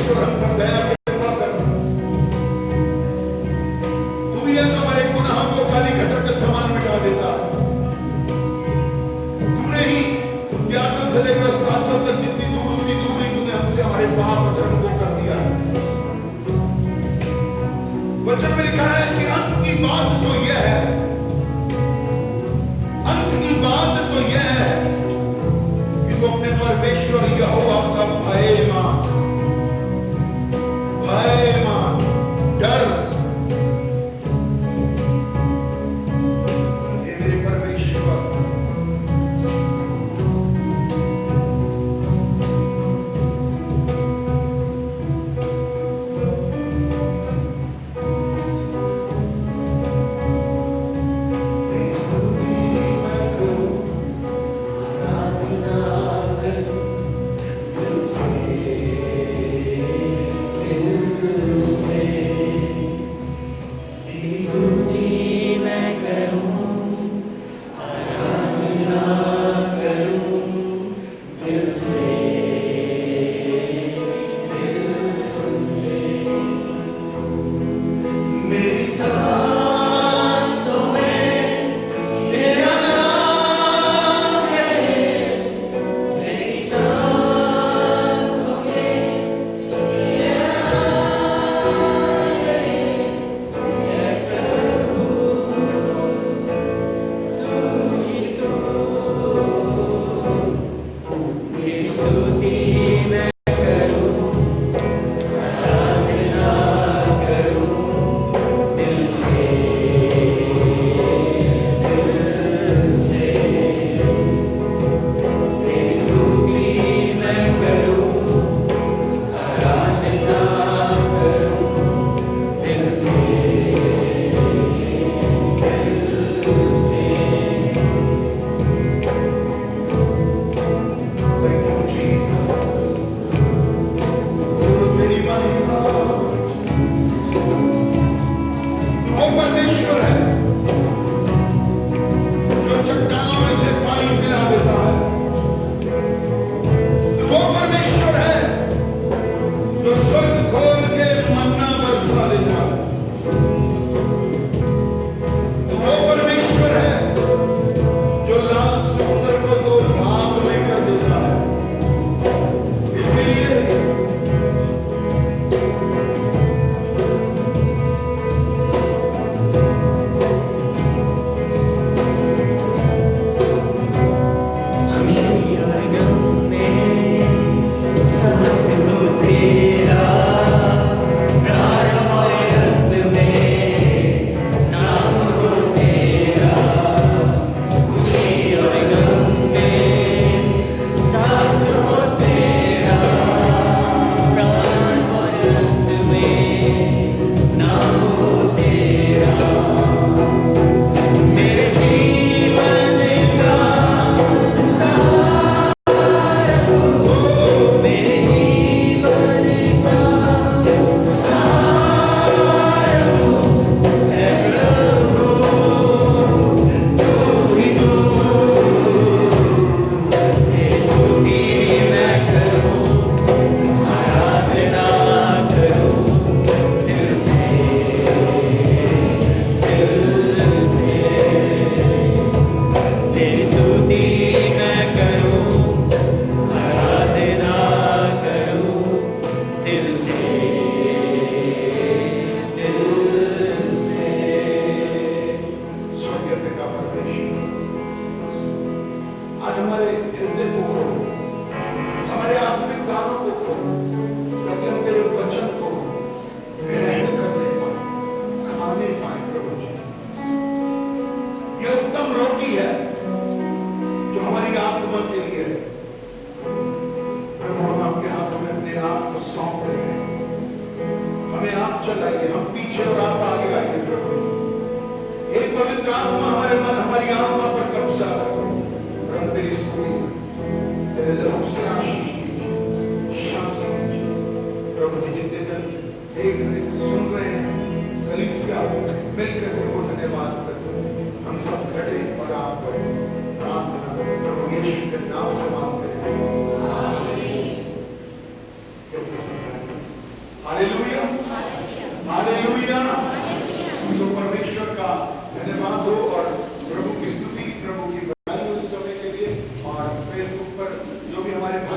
परमेश्वर हम पर दया कृपा कर। तू ही है जो हमारे गुनाह को काली घटक के समान मिटा देता है। तूने ही त्याजों से लेकर स्थानों तक जितनी दूर उतनी दूरी तूने हमसे हमारे पाप अधर्म को कर दिया है। वचन में लिखा है कि अंत की बात तो यह है, अंत की बात तो यह है कि तू अपने परमेश्वर यहोवा का भय मान, भय मान, डर। ये मेरे परमेश्वर,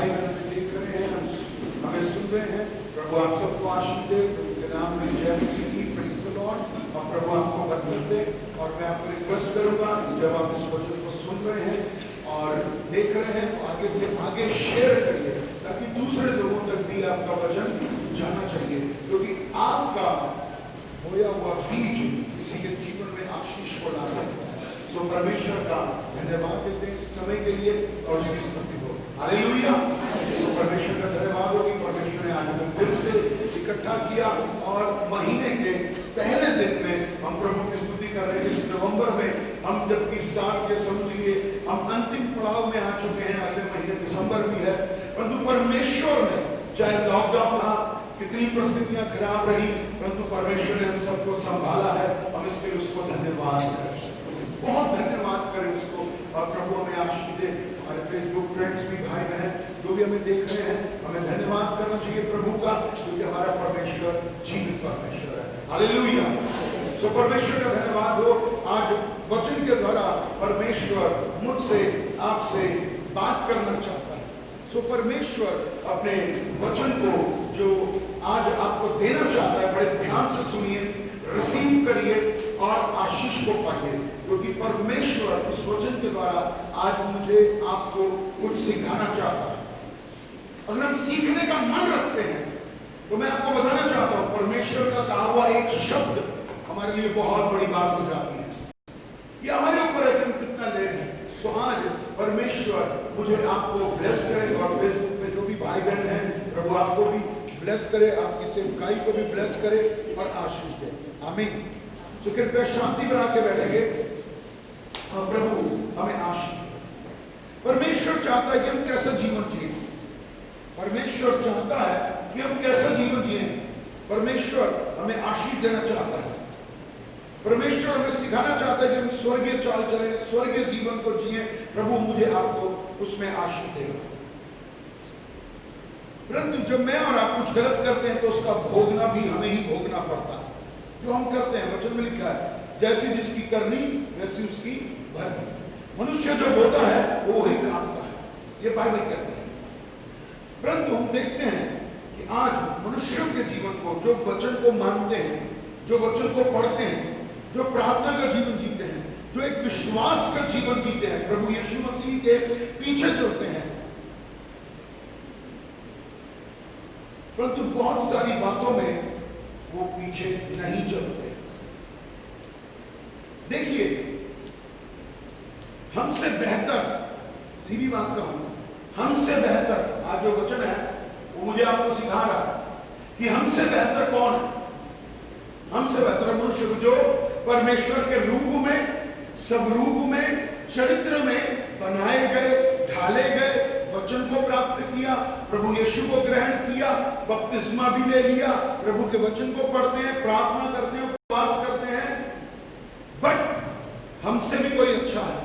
भाई बहन देख रहे हैं, हमें सुन रहे हैं, प्रभु आप सबको आशीष दे, प्रभु के नाम में जय मसीह की, प्रेज़ द लॉर्ड। और प्रभु आपको बरकत दे। और मैं आपको रिक्वेस्ट करूंगा कि जब आप इस वचन को सुन रहे हैं और देख रहे हैं तो आगे से आगे शेयर करिए, ताकि दूसरे लोगों तक भी आपका वचन जाना चाहिए, क्योंकि आपका बोया हुआ बीज किसी के जीवन में आशीष को ला सकता है। तो परमेश्वर का धन्यवाद देते हैं इस समय के लिए और जिस स्तुति हो। हालेलुया। तो परमेश्वर का धन्यवाद हो कि परमेश्वर ने आज हमें फिर से इकट्ठा किया और महीने के पहले दिन में हम प्रभु की स्तुति कर रहे हैं। इस नवंबर में हम जबकि साल के समझिए हम अंतिम पड़ाव में आ चुके हैं, अगले महीने दिसंबर भी है, परंतु परमेश्वर ने चाहे लॉकडाउन रहा, कितनी परिस्थितियां खराब रही, परंतु परमेश्वर ने हम सबको संभाला है। हम इसके लिए उसको धन्यवाद करें, बहुत धन्यवाद करें उसको। और प्रभु हमें आशीष दे। हमारे फेसबुक फ्रेंड्स भी, भाई बहन जो भी हमें देख रहे हैं, हमें धन्यवाद करना चाहिए प्रभु का, क्योंकि हमारा परमेश्वर जीवित परमेश्वर है। हालेलुया। सो परमेश्वर का धन्यवाद हो। आज वचन के द्वारा परमेश्वर मुझसे आपसे बात करना चाहता है। सो परमेश्वर अपने वचन को जो आज आपको देना चाहता है, बड़े ध्यान से सुनिए, रिसीव करिए और आशीष को पाइए, क्योंकि परमेश्वर इस वचन के द्वारा आज मुझे आपको कुछ सिखाना चाहता है। अगर हम सीखने का मन रखते हैं तो मैं आपको बताना चाहता हूं, परमेश्वर का कहा हुआ एक शब्द हमारे लिए बहुत बड़ी बात हो जाती है। ये हमारे ऊपर है कि हम कितना ले रहे हैं। तो आज परमेश्वर मुझे आपको ब्लेस करे, और फेसबुक पे जो भी भाई बहन हैं, प्रभु आपको भी ब्लेस करे, आपकी सेवकाई को भी ब्लेस करे और आशीष दे। आमीन। तो कृपया शांति बना के बैठेंगे और प्रभु हमें आशीष दे। परमेश्वर चाहता है कि हम कैसा जीवन जिए। परमेश्वर चाहता है कि हम कैसा जीवन जिए। परमेश्वर हमें आशीष देना चाहता है। परमेश्वर हमें सिखाना चाहता है कि हम स्वर्गीय चाल चले, स्वर्गीय जीवन को जिए। प्रभु मुझे आपको उसमें आशीष देगा। परंतु जब मैं और आप कुछ गलत करते हैं तो उसका भोगना भी हमें ही भोगना पड़ता है। जो हम करते हैं, वचन में लिखा है, जैसी जिसकी करनी वैसी उसकी भरनी। मनुष्य जो होता है वो वही काटता है, ये बाइबल कहती है। परंतु हम देखते हैं कि आज मनुष्यों के जीवन को, जो वचन को मानते हैं, जो वचन को पढ़ते हैं, जो प्रार्थना का जीवन जीते हैं, जो एक विश्वास का जीवन जीते हैं, प्रभु यीशु मसीह के पीछे चलते हैं, परंतु बहुत सारी बातों में वो पीछे नहीं चलते। देखिए, हमसे बेहतर, सीधी बात कहूं, हमसे बेहतर, आज जो वचन है वो मुझे आपको सिखा रहा है कि हमसे बेहतर कौन है। हमसे बेहतर मनुष्य जो परमेश्वर के रूप में, स्वरूप में, चरित्र में बनाए गए, ढाले गए, वचन को प्राप्त किया, प्रभु यीशु को ग्रहण किया, बपतिस्मा भी ले लिया, प्रभु के वचन को पढ़ते हैं, प्रार्थना करते हैं, उपवास करते हैं, बट हमसे भी कोई अच्छा है,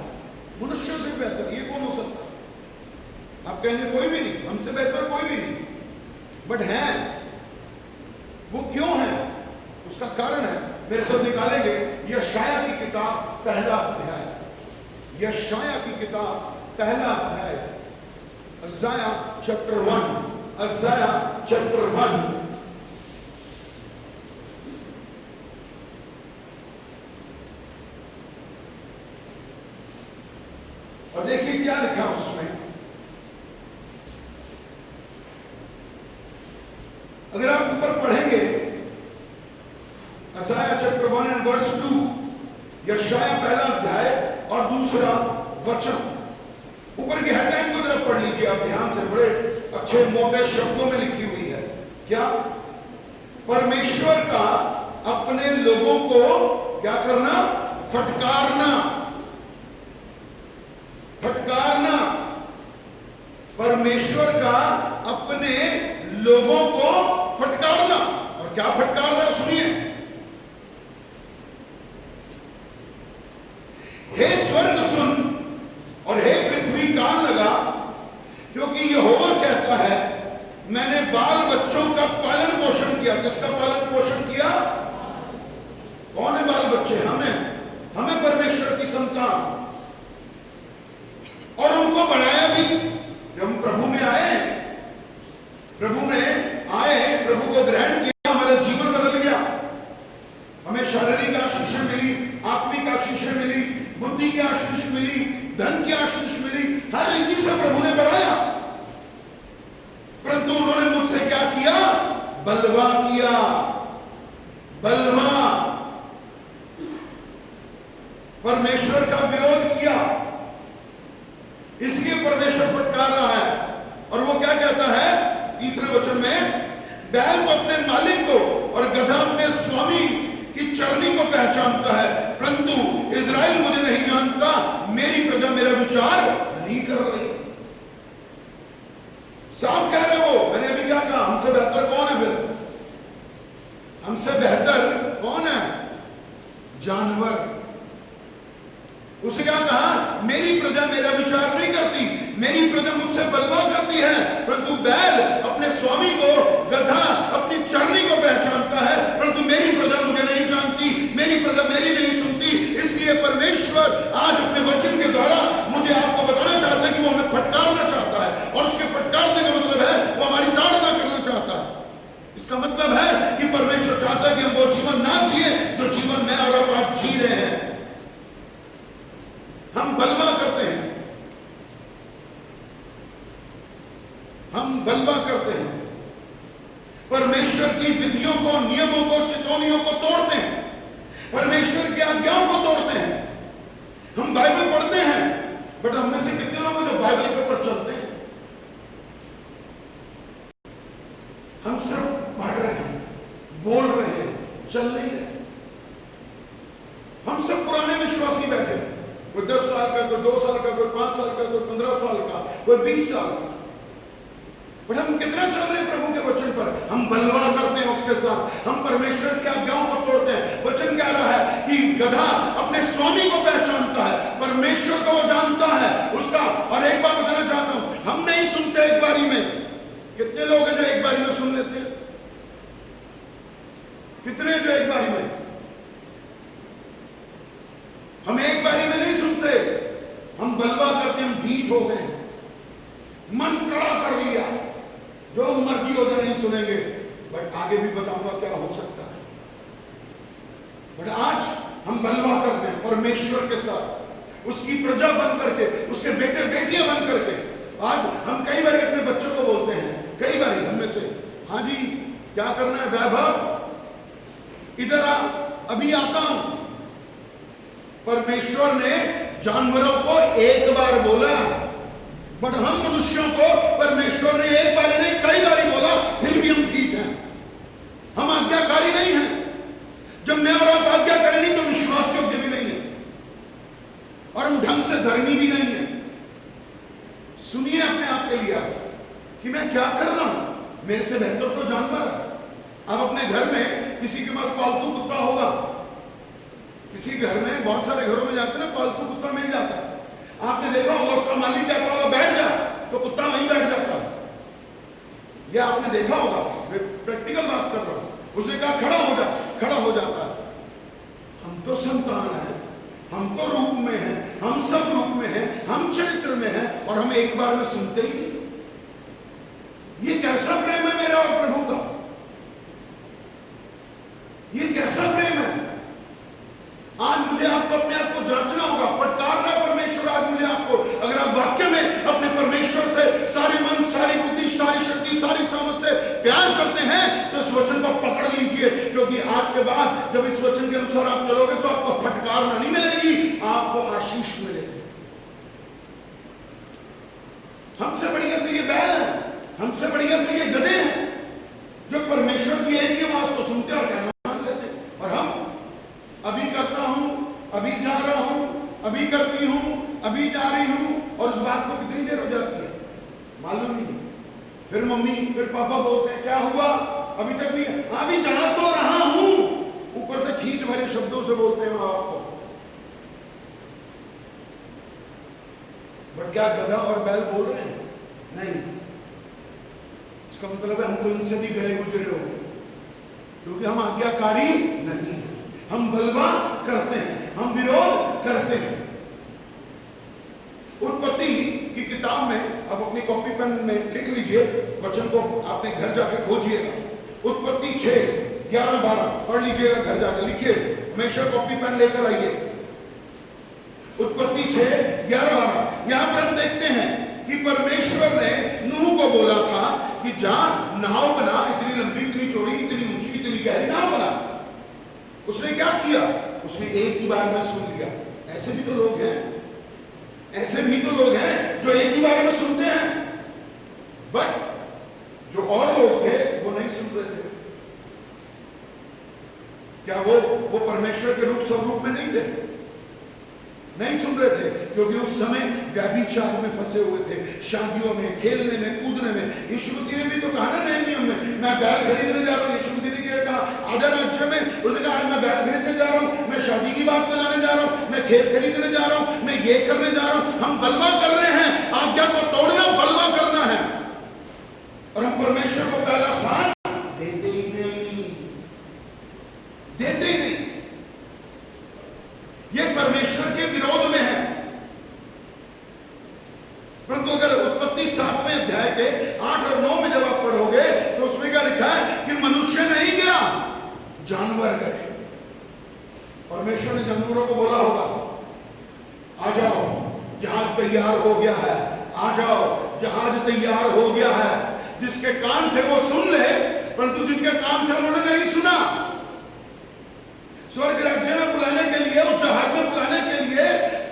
मनुष्य से बेहतर, ये कौन हो सकता है? आप कहेंगे कोई भी नहीं, हमसे बेहतर कोई भी नहीं, बट है। वो क्यों है? उसका कारण है, मेरे साथ निकालेंगे यशाया की किताब पहला अध्याय, यशाया की किताब पहला अध्याय, Isaiah chapter 1, Isaiah chapter 1। और देखिए क्या लिखा उसमें। अगर आप ऊपर पढ़ेंगे Isaiah chapter 1 and verse 2, यशाया पहला अध्याय और दूसरा वचन, ऊपर की हेडलाइन को जरा पढ़ लीजिए आप ध्यान से, बड़े अच्छे मोटे शब्दों में लिखी हुई है। क्या? परमेश्वर का अपने लोगों को क्या करना? फटकारना, फटकारना। परमेश्वर का अपने लोगों को फटकारना। और क्या फटकारना? सुनिए, हे स्वर्ग सुन और हे पृथ्वी कान लगा, क्योंकि यहोवा कहता है, मैंने बाल बच्चों का पालन पोषण किया। किसका पालन पोषण किया? कौन है बाल बच्चे? हमें परमेश्वर की संतान, और उनको बढ़ाया भी। जब हम प्रभु में आए बलवा किया, बलवा परमेश्वर का विरोध किया, इसलिए परमेश्वर फटकार रहा है। और वो क्या कहता है तीसरे वचन में, बैल तो अपने मालिक को और गधा अपने स्वामी की चरनी को पहचानता है, परंतु इज़राइल मुझे नहीं जानता, मेरी प्रजा मेरा विचार नहीं कर रही। साफ कह रहे हो, मैंने अभी क्या कहा, हमसे बेहतर कौन है? फिर हमसे बेहतर कौन है? जानवर। उसने क्या कहा, मेरी प्रजा मेरा विचार नहीं करती, मेरी प्रजा मुझसे बलवा करती है, परंतु बैल अपने स्वामी को, गधा अपनी चरनी को पहचानता है, परंतु मेरी प्रजा मुझे नहीं जानती, मेरी प्रजा मेरी नहीं सुनती। इसलिए परमेश्वर आज अपने वचन के द्वारा मुझे आपको बताना चाहता है कि वो हमें फटकारना चाहता है, और उसके फटकारने का मतलब है वो हमारी ताड़ना करना चाहता है। इसका मतलब है कि परमेश्वर चाहता है कि हम वो जीवन ना जिए जो जीवन में और आप आज जी रहे हैं। हम बलवा करते हैं, हम बलवा करते हैं, परमेश्वर की विधियों को, नियमों को, चेतावनियों को तोड़ते हैं, परमेश्वर की आज्ञाओं को तोड़ते हैं। हम बाइबल पढ़ते हैं, बट हम में से कितने लोग हैं जो बाइबल के ऊपर चलते हैं? हम सिर्फ पढ़ रहे हैं, बोल रहे हैं, चल नहीं रहे। हम सब पुराने विश्वासी बैठे हैं, कोई 10 साल का, कोई 2 साल का, कोई 5 साल का, कोई 15 साल का, कोई 20 साल का। पर हम कितना चल रहे हैं प्रभु के वचन पर? हम बलवा करते हैं उसके साथ, हम परमेश्वर की आज्ञाओं को तोड़ते हैं। वचन कह रहा है कि गधा अपने स्वामी को पहचानता है, परमेश्वर को वो जानता है उसका। और एक बात बताना चाहता हूं, हम नहीं सुनते एक बारी में। कितने लोग हैं जो एक बारी में सुन लेते हैं? कितने जो एक बारी में? हम एक बारी में नहीं सुनते, हम बलवा करते, हम ढीठ हो गए, मन कड़ा कर लिया, जो मर्जी हो जाए नहीं सुनेंगे। बट आगे भी बताऊंगा क्या हो सकता है। बट आज हम बलवा करते हैं परमेश्वर के साथ, उसकी प्रजा बन करके, उसके बेटे बेटियां बन करके। आज हम कई बार अपने बच्चों को बोलते हैं, कई बार हम में से, हाँ जी क्या करना है वैभव, इधर आ, अभी आता हूं। परमेश्वर ने जानवरों को एक बार बोला, बट हम मनुष्यों को परमेश्वर ने एक बार नहीं कई बार बोला, फिर भी हम ठीक हैं। हम आज्ञाकारी नहीं हैं। जब मैं और आप आज्ञा करें नहीं तो विश्वास योग्य भी नहीं है, और हम ढंग से धर्मी भी नहीं है। सुनिए अपने आप के लिए कि मैं क्या कर रहा हूं, मेरे से बेहतर तो जानवर है। अब अपने घर में किसी के पास पालतू कुत्ता होगा, किसी घर में, बहुत सारे घरों में जाते हैं ना, पालतू कुत्ता मिल जाता है। आपने देखा होगा उसका मालिक क्या करेगा, बैठ जा, तो कुत्ता वहीं बैठ जाता है। यह आपने देखा होगा, मैं प्रैक्टिकल बात कर रहा हूं। उसने कहा खड़ा हो जा, खड़ा हो जाता है। हम तो संतान हैं, हम तो रूप में हैं, हम सब रूप में हैं, हम चरित्र में हैं, और हम एक बार में सुनते ही नहीं। ये कैसा प्रेम है मेरा और प्रभु का? ये कैसा प्रेम है? आज मुझे आपको अपने आप को जांचना होगा। फटकारना परमेश्वर आज मुझे आपको, अगर आप वाक्य में अपने परमेश्वर से सारे मन, सारी बुद्धि, सारी शक्ति, सारी समझ से प्यार करते हैं, तो इस वचन को पकड़ लीजिए, क्योंकि आज के बाद जब इस वचन के अनुसार आप चलोगे तो आपको फटकारना नहीं मिलेगी, आपको आशीष मिलेगी। हमसे बढ़िया तो ये बैल है, हमसे बढ़िया तो ये गधे हैं, जो परमेश्वर की एक ही आवाज को सुनते और कहना मान लेते। और हम अभी करता हूं, अभी जा रहा हूं, अभी करती हूं, अभी जा रही हूं, और उस बात को कितनी देर हो जाती है मालूम नहीं। फिर मम्मी, फिर पापा बोलते हैं क्या हुआ, अभी तक नहीं, अभी जा तो रहा हूं, ऊपर से खींच भरे शब्दों से बोलते हैं मां बाप को। बट क्या गधा और बैल बोल रहे हैं? नहीं। इसका मतलब है हम तो इनसे भी गए गुजरे हो, क्योंकि हम आज्ञाकारी नहीं है, हम बलवा करते हैं, हम विरोध करते हैं। उत्पत्ति की किताब में, अब अपनी कॉपी पेन में लिख लीजिए, वचन को आपने घर जाके खोजिएगा। उत्पत्ति 6, 11, 12 पढ़ लीजिएगा, घर जाकर लिखिए, हमेशा कॉपी पेन लेकर आइए। उत्पत्ति 6, 11, 12 यहां पर हम देखते हैं कि परमेश्वर ने नूह को बोला था कि जा नाव बना, इतनी लंबी, इतनी चौड़ी, इतनी ऊंची, इतनी गहरी नाव बना। उसने क्या किया? उसने एक ही बार में सुन लिया। ऐसे भी तो लोग हैं, ऐसे भी तो लोग हैं जो एक ही बार में सुनते हैं, बट जो और लोग थे वो नहीं सुन रहे थे। क्या वो परमेश्वर के रूप स्वरूप में नहीं थे? नहीं सुन रहे थे, क्योंकि उस समय व्यभिचार में फंसे हुए थे, शादियों में, खेलने में, कूदने में। यीशु मसीह ने भी तो कहा ना नए नियम में, मैं बैल खरीदने जा रहा हूँ। यीशु मसीह ने कहा आधा राज्य में, उसने कहा मैं बैल खरीदने जा रहा हूँ, मैं शादी की बात बनाने जा रहा हूँ, मैं खेल खरीदने जा रहा हूँ, मैं ये करने जा रहा हूँ। हम बलवा कर रहे हैं, आज्ञा को तोड़ना बलवा करना है, और हम परमेश्वर को पहला स्थान देते ही नहीं, देते ही नहीं। ये परमेश्वर के विरोध में है। परंतु अगर उत्पत्ति 7वें अध्याय के 8 और 9 में जब आप पढ़ोगे तो उसमें क्या लिखा है कि मनुष्य नहीं गया, जानवर गए। परमेश्वर ने जानवरों को बोला होगा आ जाओ, जहाज तैयार हो गया है, आ जाओ, जहाज तैयार हो गया है। जिसके कान थे वो सुन ले, परंतु जिनके कान थे उन्होंने नहीं सुना। स्वर्ग राज्य में बुलाने के लिए, उस जहाज में बुलाने के लिए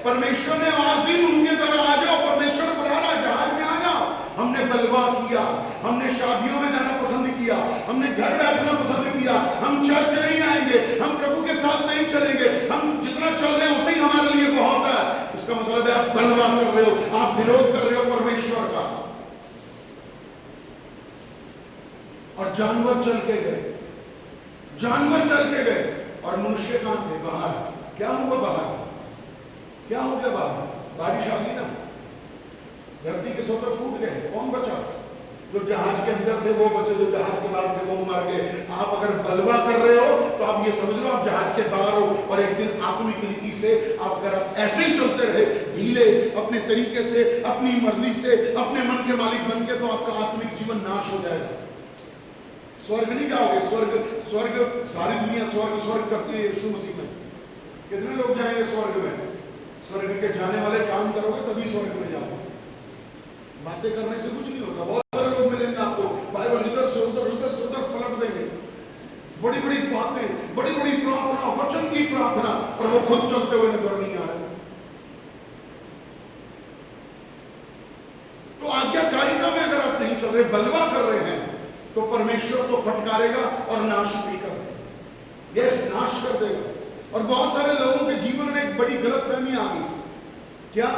परमेश्वर ने आवाज दी उनके द्वारा, आ जाओ, परमेश्वर बुला रहा, जहाज में आ जाओ। हमने बलवा किया, हमने शादियों में जाना पसंद किया, हमने घर बैठना पसंद किया, हम चर्च नहीं आएंगे, हम प्रभु के साथ नहीं चलेंगे, हम जितना चल रहे हैं उतना ही हमारे लिए बहुत है। इसका मतलब है आप बलवा कर रहे हो, आप विरोध कर रहे हो परमेश्वर का। और जानवर चल के गए, जानवर चल के गए, और मनुष्य कहां थे? बाहर। क्या हुआ बाहर? क्या हो गया बाहर? बारिश आ गई ना, धरती के सोतर फूट गए, कौन बचा? जो जहाज के अंदर थे वो बचे, जो जहाज के बाहर थे वो मर गए। आप अगर बलवा कर रहे हो तो आप ये समझ लो आप जहाज के बाहर हो, और एक दिन आत्मिक रीति से आप अगर आप ऐसे ही चलते रहे ढीले अपने तरीके से, अपनी मर्जी से, अपने मन के मालिक बन के, तो आपका आत्मिक जीवन नाश हो जाएगा। स्वर्ग नहीं जाओगे। स्वर्ग सारी दुनिया स्वर्ग करती है यीशु मसीह में। कितने लोग जाएंगे स्वर्ग में? स्वर्ग के जाने वाले काम करोगे तभी स्वर्ग में जाओगे। बातें करने से कुछ नहीं होता। बहुत सारे लोग मिलेंगे आपको, बाइबल इधर से उधर, उधर से उधर पलट देंगे, बड़ी बड़ी बातें, बड़ी बड़ी प्रार्थना, वचन की प्रार्थना, और वो खुद चलते हुए नजर नहीं आ रहे। तो आज्ञाकारिता में अगर आप नहीं चल रहे, बलवा कर रहे हैं, तो परमेश्वर तो फटकारेगा और नाश भी कर देगा। यस, नाश कर देगा। और बहुत सारे लोगों के जीवन में एक बड़ी गलतफहमी आ गई। क्या?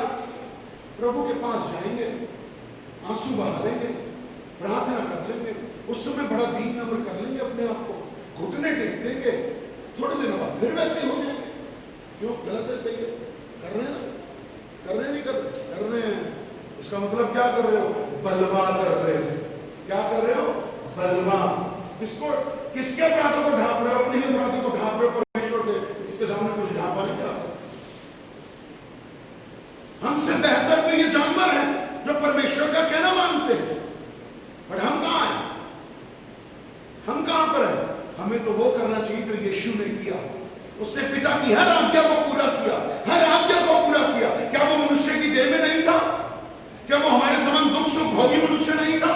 प्रभु के पास जाएंगे, आंसू बहा लेंगे, प्रार्थना कर लेंगे, उस समय बड़ा दीन नम्र कर लेंगे अपने आप को, घुटने टेक देंगे, थोड़े दिन बाद फिर वैसे ही हो जाएंगे। क्यों? गलत है, सही है? कर रहे हैं ना? कर रहे नहीं? कर रहे हैं। इसका मतलब क्या कर रहे हो? बलवा कर रहे हो। क्या कर रहे हो? बलवा। किसको, किसके अपराधों को ढांप रहे हो? अपने ही अपराधों को ढांप रहे हो परमेश्वर के। इसके सामने कुछ ढांपा नहीं जा सकता। हमसे बेहतर तो ये जानवर है जो परमेश्वर का कहना मानते हैं, पर हम कहां हैं? हम कहां पर है? हमें तो वो करना चाहिए जो यीशु ने किया। उसने पिता की हर आज्ञा को पूरा किया, हर आज्ञा को पूरा किया। क्या वो मनुष्य की देह में नहीं था? क्या वो हमारे समान दुख सुख भोगी मनुष्य नहीं था?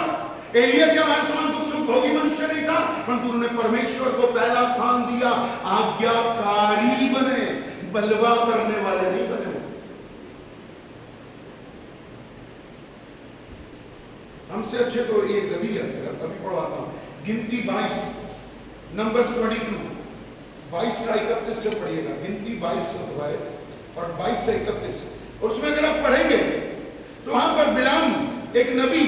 एलिया क्या हमारे समान दुख सुख भोगी मनुष्य नहीं था? परंतु उन्होंने परमेश्वर को पहला स्थान दिया। आज्ञाकारी बने, बलवा करने वाले नहीं बने। हमसे अच्छे तो एक नबी है, अभी पढ़वाता हूं, गिनती 22, नंबर 22 का 31 से पढ़िएगा। गिनती 22 से पढ़वाए और 22 से 31, और उसमें अगर आप पढ़ेंगे तो वहां पर बिलाम एक नबी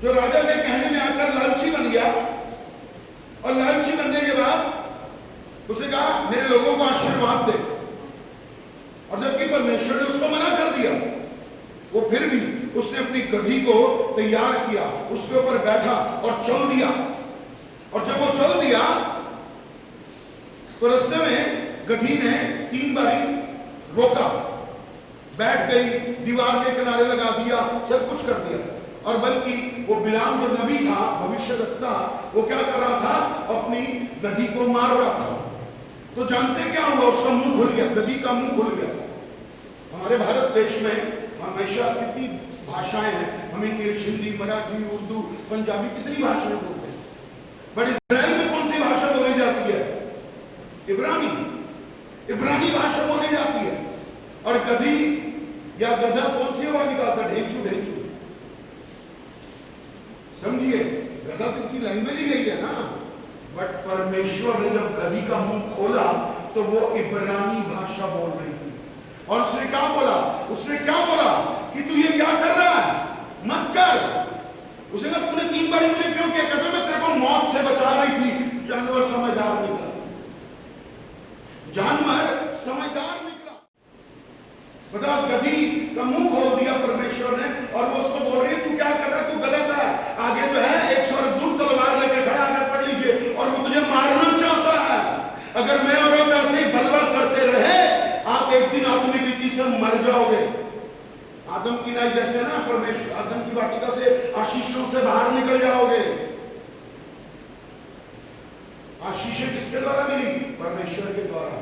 जो राजा के कहने में आकर लालची बन गया, और लालची बनने के बाद उसने कहा मेरे लोगों को आशीर्वाद दे, और जबकि परमेश्वर ने उसको मना कर दिया, वो फिर भी उसने अपनी गधी को तैयार किया, उसके ऊपर बैठा और चल दिया। और जब वो चल दिया तो रास्ते में गधी ने 3 बारी रोका, बैठ गई, दीवार के किनारे लगा दिया, सब कुछ कर दिया। और बल्कि वो बिलाम जो नबी था, भविष्यवक्ता, वो क्या कर रहा था? अपनी गधी को मार रहा था। तो जानते क्या हुआ? उसका मुंह खुल गया, गधी का मुंह खुल गया। हमारे भारत देश में हमेशा कितनी भाषाएं हैं, हम इंग्लिश, हिंदी, मराठी, उर्दू, पंजाबी, कितनी भाषाएं बोलते हैं, बट इस्राएल में कौन सी भाषा बोली जाती है? इब्रानी। इब्रानी भाषा बोली जाती है। और गधी या गधा कौन सी आवाज निकालता? ढेंचू ढेंचू। समझिए, गधा तो इतनी लैंग्वेज ही गई है ना, बट परमेश्वर ने जब गधी का मुंह खोला तो वो इब्रानी भाषा बोल रही थी। और उसने क्या बोला? उसने क्या बोला कि तू ये क्या कर रहा है, मत कर। उसने कहा तूने 3 बार मुझे क्यों किया? कहता मैं तेरे को मौत से बचा रही थी। जानवर समझदार निकला, जानवर समझदार निकला। बताओ, गधी का मुंह खोल दिया परमेश्वर ने, और वो उसको बोल रही है तू क्या कर रहा है, तू गलत है। आगे जो है 100 दूर तलवार लेके खड़ा है, पढ़ लीजिए, और वो तुझे मारना चाहता है। अगर मैं और आप ऐसे ही बलवा करते रहे, आप एक दिन आत्मिक रीति से मर जाओगे। आदम की नाई जैसे ना, परमेश्वर आदम की वाटिका से आशीषों से बाहर निकल जाओगे। आशीषें किसके द्वारा मिली? परमेश्वर के द्वारा।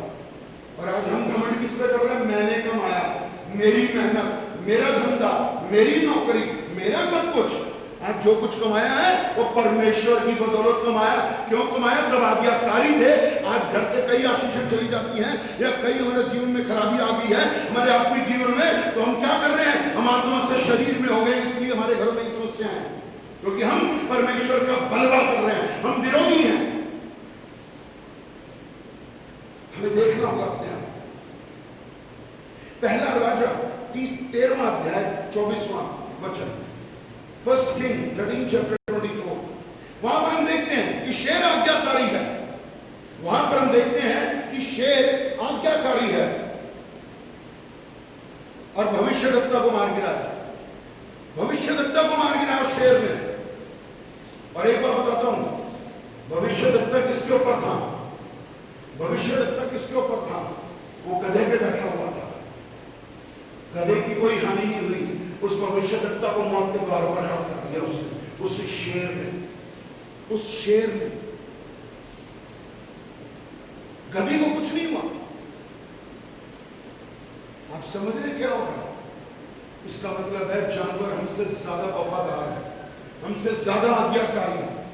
और आज हम घमंड किस पे कर रहे हैं? मैंने कमाया, मेरी मेहनत, मेरा धंधा, मेरी नौकरी, मेरा सब कुछ। आज जो कुछ कमाया है वो परमेश्वर की बदौलत कमाया। क्यों कमाया? जब आज्ञाकारी थे। आज घर से कई आशीषें चली जाती हैं, या कई हमारे जीवन में खराबी आ गई है हमारे आत्मिक जीवन में, तो हम क्या कर रहे हैं? हम आत्मा से शरीर में हो गए, इसलिए हमारे घर में समस्या है, क्योंकि हम परमेश्वर का बलवा कर रहे हैं, हम विरोधी हैं। हमें देखना होगा अपने आप। पहला राजा 13वां अध्याय 24वां वचन, 1 किंग 13 चैप्टर 24। वहां पर हम देखते हैं कि शेर आज्ञाकारी है। वहां पर हम देखते हैं कि शेर आज्ञाकारी है और भविष्यद्वक्ता को मार गिरा है। भविष्यद्वक्ता को मार गिरा शेर ने। और एक बात बताता हूं, भविष्यद्वक्ता किसके ऊपर था? भविष्यद्वक्ता किसके ऊपर था? वो गधे पे बैठा हुआ था। गधे की कोई हानि नहीं हुई। उस भविष्यद्वक्ता को मौत के द्वारों पर खड़ा कर दिया उसने, उस शेर ने। उस शेर ने, गधे को कुछ नहीं हुआ। आप समझ रहे क्या होगा? इसका मतलब है जानवर हमसे ज्यादा वफादार है, हमसे ज्यादा आज्ञाकारी है।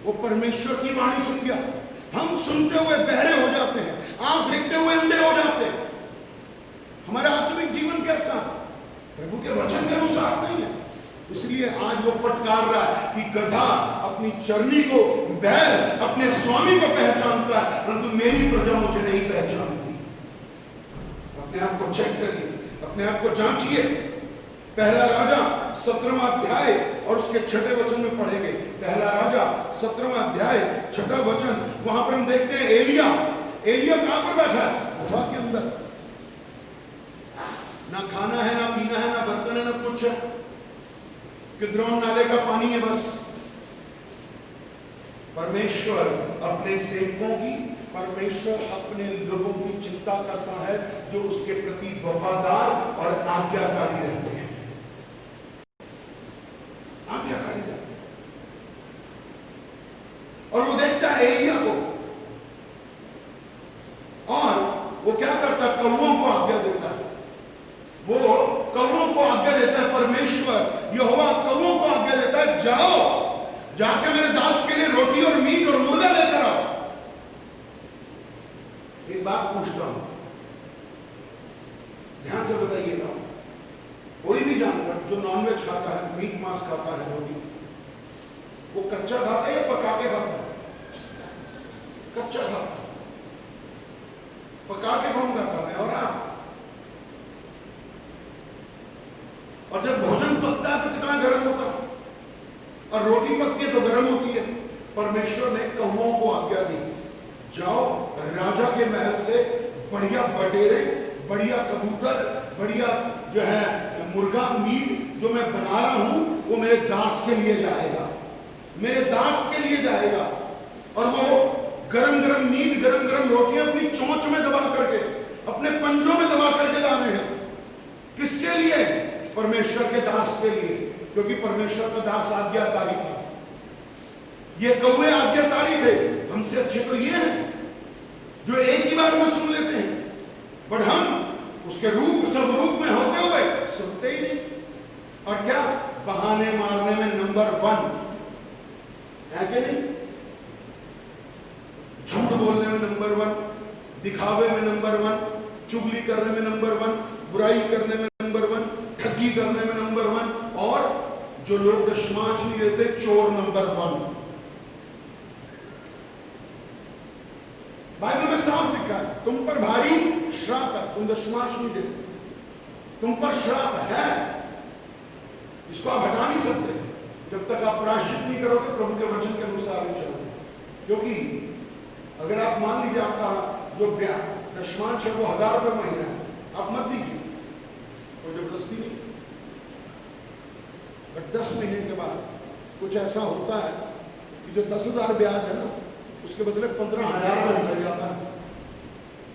वो परमेश्वर की वाणी सुन गया। हम सुनते हुए बहरे हो जाते हैं, आंख देखते हुए अंधे हो जाते हैं। हमारा आत्मिक जीवन कैसा? प्रभु के वचन के अनुसार नहीं है। इसलिए आज वो फटकार रहा है कि गधा अपनी चरनी को, बैल अपने स्वामी को पहचानता है, परंतु मेरी प्रजा मुझे नहीं पहचानती। अपने आप को चेक करिए, अपने आप को जांचिए। पहला राजा 17वां अध्याय और उसके 6ठे वचन में पढ़ेंगे। पहला राजा 17वां अध्याय 6ठा वचन। वहां पर हम देखते हैं एलिया। एलिया कहां पर बैठा है? गुफा के अंदर। ना खाना है, ना पीना है, ना बर्तन है, ना कुछ है। किद्रोन नाले का पानी है बस। परमेश्वर अपने सेवकों की, परमेश्वर अपने लोगों की चिंता करता है जो उसके प्रति वफादार और आज्ञाकारी रहते हैं। आज्ञाकारी रहते हैं। और वो देखता है एलिया को, और वो क्या करता है? कौवों को आज्ञा देता है। वो कौवों को आज्ञा देता है। परमेश्वर यहोवा कौवों को आज्ञा देता है, जाओ जाके मेरे दास के लिए रोटी और मीट और मुर्गा लेकर आओ। एक बात पूछता हूं, ध्यान से बताइएगा। कोई भी जानवर जो नॉनवेज खाता है, मीट मांस खाता है, रोटी, वो कच्चा खाता है या पका के खाता है? कच्चा खाता है। पका के कौन खाता है? और आप? और जब भोजन पकता है तो कितना गर्म होता है, और रोटी पकती है तो गर्म होती है। परमेश्वर ने कौवों को आज्ञा दी, जाओ राजा के महल से बढ़िया बटेरे, बढ़िया कबूतर, बढ़िया जो है मुर्गा मीट जो मैं बना रहा हूं वो मेरे दास के लिए जाएगा, मेरे दास के लिए जाएगा। और वो गरम गरम मीट, गरम गरम रोटियां अपनी चोंच में दबा करके, अपने पंजों में दबा करके लाने हैं। किसके लिए? परमेश्वर के दास के लिए, क्योंकि परमेश्वर का दास आज्ञाकारी था। ये कौवे आज्ञाकारी थे। हमसे अच्छे तो ये हैं जो एक ही बार में सुन लेते हैं, बट हम उसके रूप सब रूप में होते हुए सुनते ही नहीं। और क्या, बहाने मारने में नंबर 1 है कि नहीं? झूठ बोलने में नंबर 1, दिखावे में नंबर 1, चुगली करने में नंबर 1, बुराई करने में नंबर 1, ठगी करने में नंबर 1, और जो लोग दशमांश नहीं देते, चोर नंबर 1। बाइबल में साफ लिखा है, तुम पर भारी श्राप है, तुम दशमांश नहीं देते, तुम पर श्राप है। इसको आप हटा नहीं सकते जब तक आप प्रायश्चित नहीं करोगे, प्रभु के वचन के अनुसार ही चलोगे। क्योंकि अगर आप मान लीजिए आपका जो दशमांश है वो 1000 रुपये महीना है, आप मत दीजिए, कोई जबरदस्ती नहीं। बट 10 महीने के बाद कुछ ऐसा होता है कि जो 10,000 ब्याज है ना, उसके बदले 15,000 में निकल जाता है।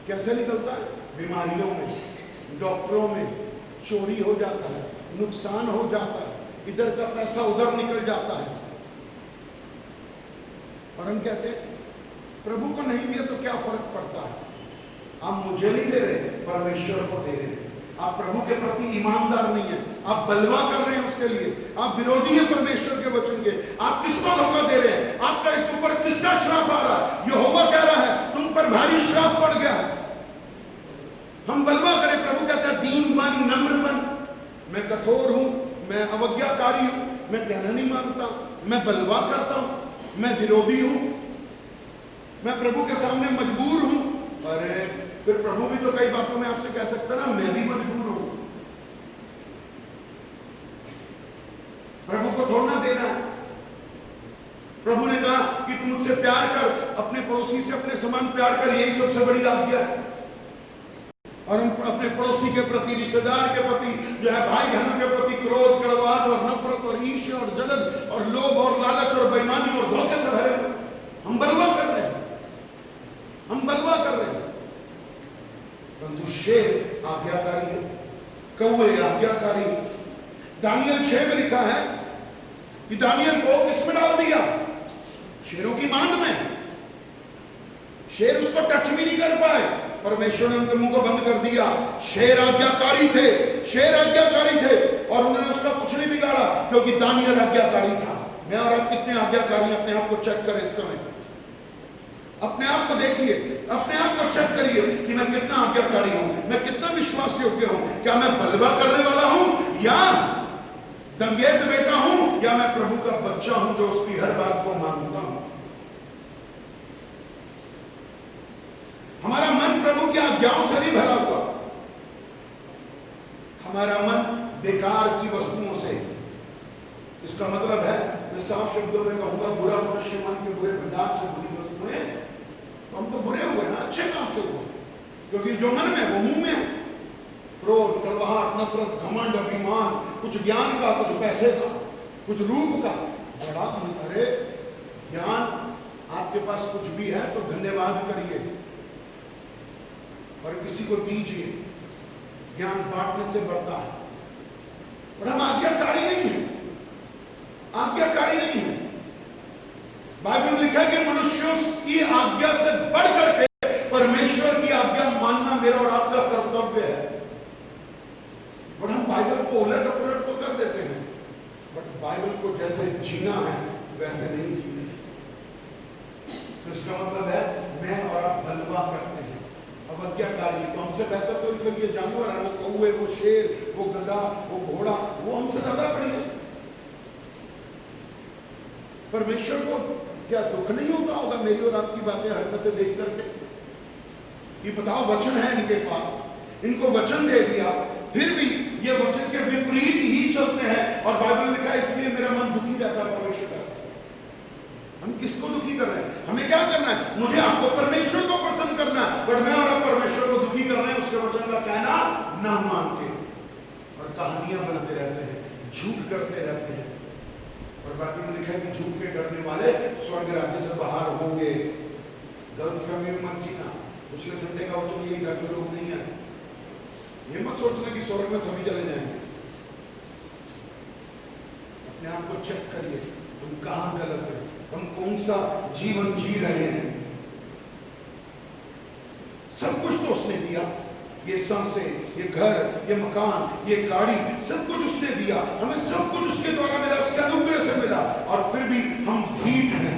कैसे निकलता है? बीमारियों में, डॉक्टरों में, चोरी हो जाता है, नुकसान हो जाता है, इधर का पैसा उधर निकल जाता है। और हम कहते हैं प्रभु को नहीं दिया तो क्या फर्क पड़ता है? आप मुझे नहीं दे रहे, परमेश्वर को दे रहे हैं। आप प्रभु के प्रति ईमानदार नहीं है, आप बलवा कर रहे हैं उसके लिए, आप विरोधी हैं परमेश्वर के वचन के। आप किसको धोखा दे रहे हैं? आपका एक ऊपर किसका श्राप आ रहा है? यहोवा कह रहा है तुम पर भारी श्राप पड़ गया है। हम बलवा करें, प्रभु कहता है दीन बन, नम्र बन। मैं कठोर हूं, मैं अवज्ञाकारी हूं, मैं कहना नहीं मानता, मैं बलवा करता हूं, मैं विरोधी हूं, मैं प्रभु के सामने मजबूर हूं। अरे फिर प्रभु भी तो कई बातों में आपसे कह सकता ना, मैं भी मजबूर हूं। प्रभु को छोड़ना देना। प्रभु ने कहा कि तुम मुझसे प्यार कर, अपने पड़ोसी से अपने समान प्यार कर, यही सबसे बड़ी आज्ञा है। और हम अपने पड़ोसी के प्रति, रिश्तेदार के प्रति, जो है भाई बहनों के प्रति क्रोध, कड़वाहट और नफरत और ईर्ष्या और जलन और लोभ और लालच और बेईमानी और धोखे से भरे हुए हम बलवा कर रहे हैं, हम बलवा कर रहे हैं। परंतु शेर आज्ञाकारी है, कौवे आज्ञाकारी है। दानियल 6 में लिखा है कि दानियल को किसमें डाल दिया? शेरों की मांद में। शेर उसको टच भी नहीं कर पाए, परमेश्वर ने उनके मुंह को बंद कर दिया। शेर आज्ञाकारी थे, शेर आज्ञाकारी थे, और उन्होंने उसका कुछ नहीं बिगाड़ा, क्योंकि दानियल आज्ञाकारी था। मैं और आप कितने आज्ञाकारी? अपने आप को चेक करें इस समय, अपने आप को देखिए, अपने आप को चेक करिए कि मैं कितना आज्ञाकारी हूं, मैं कितना विश्वास योग्य हूं। क्या मैं बलवा करने वाला हूं, या दंगेत बेटा हूं, या मैं प्रभु का बच्चा हूं जो उसकी हर बात को मानता हूं। हमारा मन प्रभु की आज्ञाओं से नहीं भरा हुआ, हमारा मन बेकार की वस्तुओं से। इसका मतलब है, मैं साफ शब्दों में कहूंगा, बुरा मनुष्य मन के बुरे भंडार से बुरी वस्तुएं। हम तो बुरे हुए ना, अच्छे कहां से हुए? क्योंकि जो मन में वो मुंह में है। क्रोध, कलवाहट, नफरत, घमंड, अभिमान, कुछ ज्ञान का, कुछ पैसे का, कुछ रूप का। बड़ा अरे ज्ञान आपके पास कुछ भी है तो धन्यवाद करिए और किसी को दीजिए। ज्ञान बांटने से बढ़ता है। और हम आज्ञाकारी नहीं है, आज्ञाकारी नहीं है। बाइबल में लिखा है कि मनुष्यों की आज्ञा से बढ़ करके परमेश्वर की आज्ञा मानना मेरा और आपका कर्तव्य है। और हम बाइबल को उलट पुलट तो कर देते हैं, बट बाइबल को जैसे जीना है वैसे नहीं जीना। तो इसका मतलब है मैं और आप बलवा करते हैं, अवज्ञाकारी। तो हमसे बेहतर तो फिर ये जानवर है, वो कौवे, वो शेर, वो गधा, वो घोड़ा, वो हमसे ज्यादा बड़ी है। परमेश्वर को क्या दुख नहीं होता होगा मेरी और आपकी बातें, हरकतें देख करके? ये बताओ, वचन है इनके पास, इनको वचन दे दिया, फिर भी ये वचन के विपरीत ही चलते हैं। और बाइबल में लिखा है इसलिए मेरा मन दुखी रहता है परमेश्वर का। हम किसको दुखी कर रहे हैं? हमें क्या करना है? मुझे आपको परमेश्वर को प्रसन्न करना है, बट मैं और आप परमेश्वर को दुखी कर रहे हैं उसके वचन का कहना ना मान के, और कहानियां बनाते रहते हैं, झूठ करते रहते हैं। और बाइबल में लिखा है कि झूठ के डरने वाले स्वर्ग राज्य से बाहर होंगे। गलत फहमी में मत जीना। पिछले संडे का वचन यही था कि लोग नहीं है, ये मत सोचना कि स्वर्ग में सभी चले जाएंगे। अपने आप को चेक करिए, तुम कहां गलत है, हम कौन सा जीवन जी रहे हैं। सब कुछ तो उसने दिया, ये सांसें, ये घर, ये मकान, ये गाड़ी, सब कुछ उसने दिया। हमें सब कुछ उसके द्वारा मिला, उसके अनुग्रह से मिला। और फिर भी हम ढीठ हैं,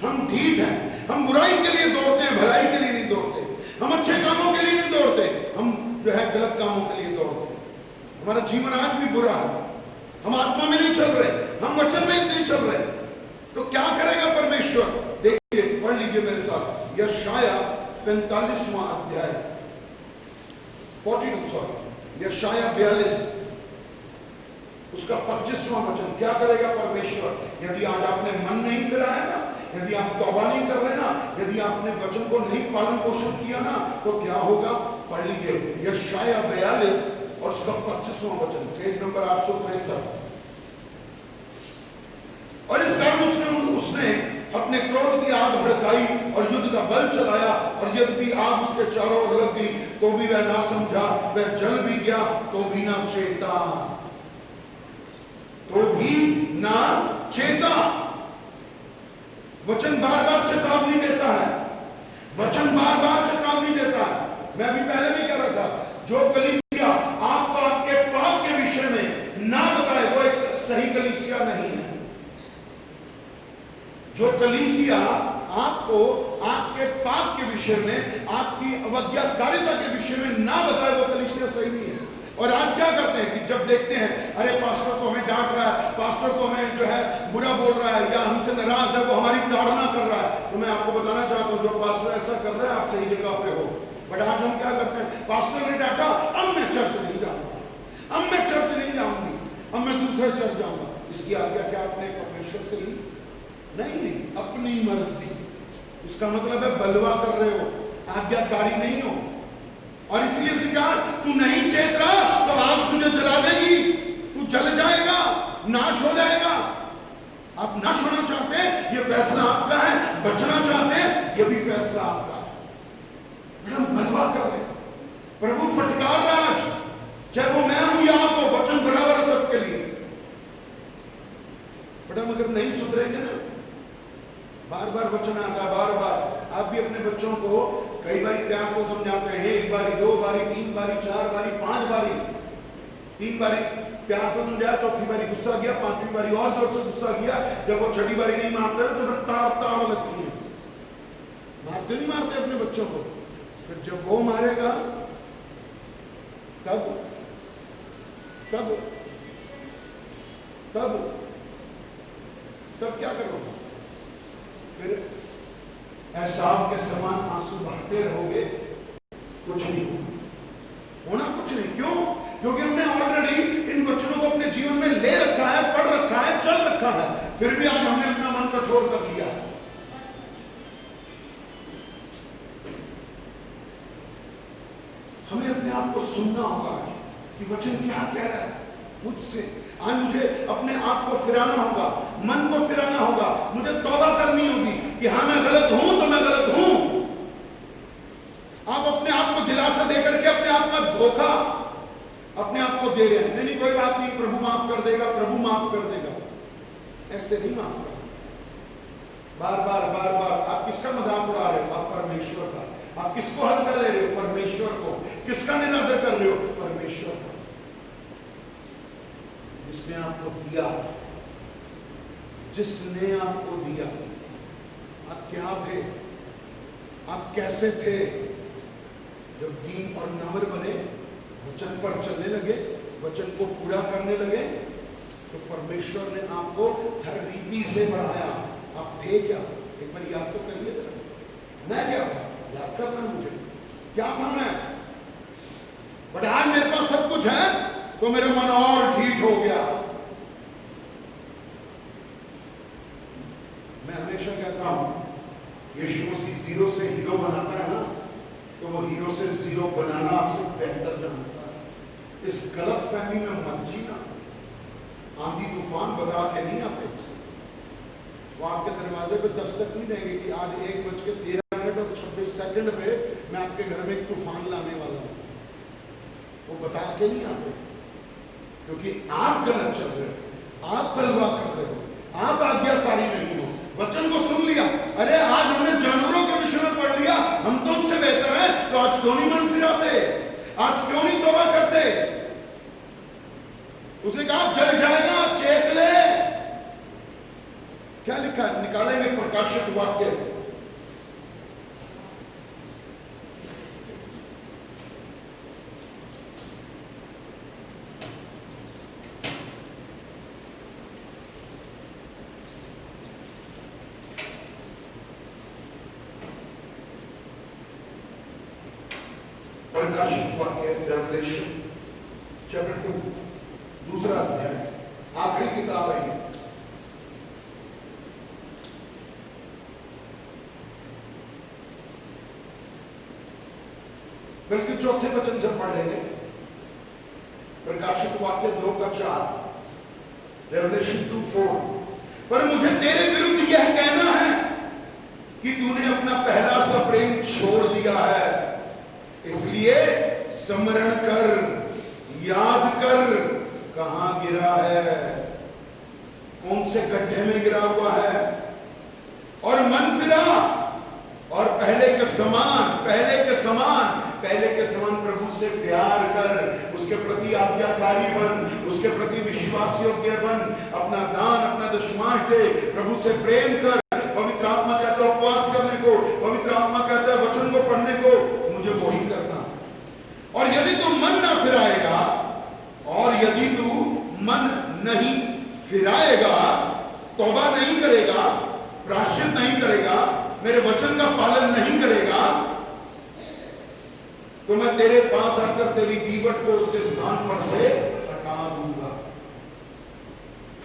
हम ढीठ हैं। हम बुराई के लिए दौड़ते हैं, भलाई के लिए नहीं दौड़ते। हम अच्छे कामों के लिए नहीं दौड़ते, हम जो है गलत कामों के लिए दौड़ते हैं। हमारा जीवन आज भी बुरा है, हम आत्मा में नहीं चल रहे, हम वचन में नहीं चल रहे। तो क्या करेगा परमेश्वर? देखिए, पढ़ लीजिए मेरे साथ यशाया 45वां अध्याय, 42 सॉरी, यशाया 42 उसका 25वां वचन। क्या करेगा परमेश्वर? यदि आज आपने मन नहीं फिराया ना, यदि आप तौबा नहीं कर रहे ना, यदि आपने वचन को नहीं पालन पोषण किया ना, तो क्या होगा? पढ़ लीजिए यशाया 42 और उसका 25वां वचन, पेज नंबर 865। और इस कारण उसने अपने क्रोध की आग भड़काई और युद्ध का बल चलाया, और यदि आग उसके चारों ओर लग गई तो भी वह ना समझा, वह जल भी गया तो भी ना चेता, तो भी ना चेता। वचन बार बार चेतावनी देता है, वचन बार बार चेतावनी देता है। मैं भी पहले भी कह रहा था, जो कलीसिया आपको आपके पाप के विषय में ना बताए, वो एक सही कलीसिया नहीं है। जो कलीसिया आपको आपके पाप के विषय में, आपकी अवज्ञाकारिता के विषय में ना बताए, वो कलीसिया सही नहीं है। और आज क्या करते हैं कि जब देखते हैं अरे पास्टर तो हमें डांट रहा है, पास्टर तो हमें जो है बुरा बोल रहा है, या हमसे नाराज है, वो हमारी ताड़ना कर रहा है, तो मैं आपको बताना चाहता हूं, जो पास्टर ऐसा कर रहा है आप सही जगह पे हो। बट आज हम क्या करते हैं? पास्टर ने डांटा, अब मैं चर्च नहीं जाऊंगा, अब मैं चर्च नहीं जाऊंगी, अब मैं दूसरे चर्च जाऊंगा। इसकी आज्ञा क्या आपने परमेश्वर से ली? नहीं, अपनी मर्जी। इसका मतलब है बलवा कर रहे हो, आज्ञाकारी नहीं हो। और इसलिए कहा, तू नहीं चेत रहा तो आग तुझे जला देगी, तू जल जाएगा, नाश हो जाएगा। आप नाश होना चाहते हैं, ये फैसला आपका है। बचना चाहते हैं, ये भी फैसला आपका है। हम बलवा कर रहे, प्रभु फटकार रहा है, चाहे वो मैं हूं या आप हो, वचन बराबर है सबके लिए। बट हम अगर नहीं सुधरेंगे ना, बार बार वचन आता है, बार बार। आप भी अपने बच्चों को कई बार प्यार से समझाते हैं, एक बारी, दो बारी, तीन बारी, चार बारी, पांच बारी। तीन बारी प्यार से समझाया, चौथी बारी गुस्सा किया, पांचवी बारी और जोर से गुस्सा किया। जब वो छठी बारी नहीं मारते तो फिर ताव लगती है। मारते नहीं मारते अपने बच्चों को, फिर जब वो मारेगा तब तब तब तब क्या करोगे? फिर एसाव के समान आंसू बहाते रहोगे, कुछ नहीं होना, कुछ नहीं। क्यों? क्योंकि हमने ऑलरेडी इन वचनों को अपने जीवन में ले रखा है, पढ़ रखा है, चल रखा है, फिर भी आज हमने अपना मन कठोर कर लिया। हमें अपने आप को सुनना होगा कि वचन क्या कह रहा है मुझसे। आज मुझे अपने आप को फिराना होगा, मन को फिराना होगा, मुझे तौबा करनी होगी कि हाँ मैं गलत हूं तो मैं गलत हूं। आप अपने आप को दिलासा देकर के अपने आप का धोखा अपने आप को दे रहे हैं। नहीं, कोई बात नहीं, प्रभु माफ कर देगा, प्रभु माफ कर देगा। ऐसे नहीं माफ कर। बार बार बार बार आप किसका मजाक उड़ा रहे हो? आप परमेश्वर का। आप किसको हल कर ले रहे हो? परमेश्वर को। किसका निरादर कर रहे हो? परमेश्वर का, जिसने आपको दिया, जिसने आपको दिया। आप क्या थे? आप कैसे थे? जब दीन और नम्र बने, वचन पर चलने लगे, वचन को पूरा करने लगे, तो परमेश्वर ने आपको हर रीति से बढ़ाया। आप थे क्या? एक बार याद तो करिए जरा, मैं क्या था? याद करना मुझे, क्या था मैं? बट आज मेरे पास सब कुछ है तो मेरा मन और ठीक हो गया। मैं हमेशा कहता हूं, यीशु मसीह जीरो से हीरो बनाता है ना, तो वो हीरो से जीरो बनाना आपसे बेहतर जानता है। इस गलत फहमी में मत जीना। आंधी तूफान बता के नहीं आते, वो आपके दरवाजे पे दस्तक नहीं देंगे कि आज 1:13 और 26 सेकंड पे मैं आपके घर में एक तूफान लाने वाला हूं। वो बता के नहीं आते, क्योंकि आप गलत चल रहे हो, आप बलवा कर रहे हो, आप आज्ञाकारी नहीं हो। वचन को सुन लिया, अरे आज हमने जानवरों के विषय में पढ़ लिया, हम तो उनसे बेहतर हैं, तो आज क्यों नहीं मन फिराते? आज क्यों नहीं तौबा करते? उसने कहा जल जाएगा, चेत ले। क्या लिखा है? निकालेंगे प्रकाशित वाक्य, प्रकाशित वाक्य, रेवलेशन चैप्टर 2, दूसरा अध्याय, आखिरी किताब है ये। बल्कि चौथे वचन से पढ़ लेंगे। प्रकाशित वाक्य 2:4, रेवलेशन 2:4। पर मुझे तेरे विरुद्ध यह कहना है कि तूने अपना पहला सा प्रेम छोड़ दिया है। इसलिए स्मरण कर, याद कर, कहां गिरा है, कौन से गड्ढे में गिरा हुआ है, और मन फिरा और पहले के समान प्रभु से प्यार कर, उसके प्रति आज्ञाकारी बन, उसके प्रति विश्वास योग्य बन, अपना दान, अपना दशमांश दे, प्रभु से प्रेम कर। पवित्र आत्मा कहता है उपवास करने को, पवित्र आत्मा कहता है वचन को पढ़ने को, मुझे वही करना। और यदि तू मन ना फिराएगा, और यदि तू मन नहीं फिराएगा, तौबा नहीं करेगा, प्रायश्चित नहीं करेगा, मेरे वचन का पालन नहीं करेगा, तो मैं तेरे पास आकर तेरी दीवट को उसके स्थान पर से हटा दूंगा।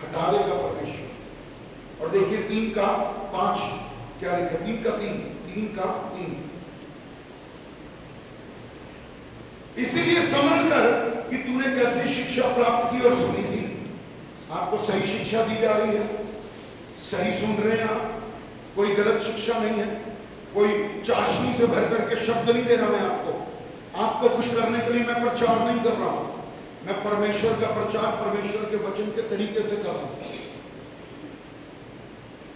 हटा देगा परमेश्वर। और देखिए 3:5 क्या लिखा? 3:3 इसीलिए समझ कर कि तूने कैसी शिक्षा प्राप्त की और सुनी थी। आपको सही शिक्षा दी जा रही है, सही सुन रहे हैं आप, कोई गलत शिक्षा नहीं है, कोई चाशनी से भर करके शब्द नहीं दे रहा मैं आपको खुश करने के लिए मैं प्रचार नहीं कर रहा हूं। मैं परमेश्वर का प्रचार परमेश्वर के वचन के तरीके से कर रहा हूं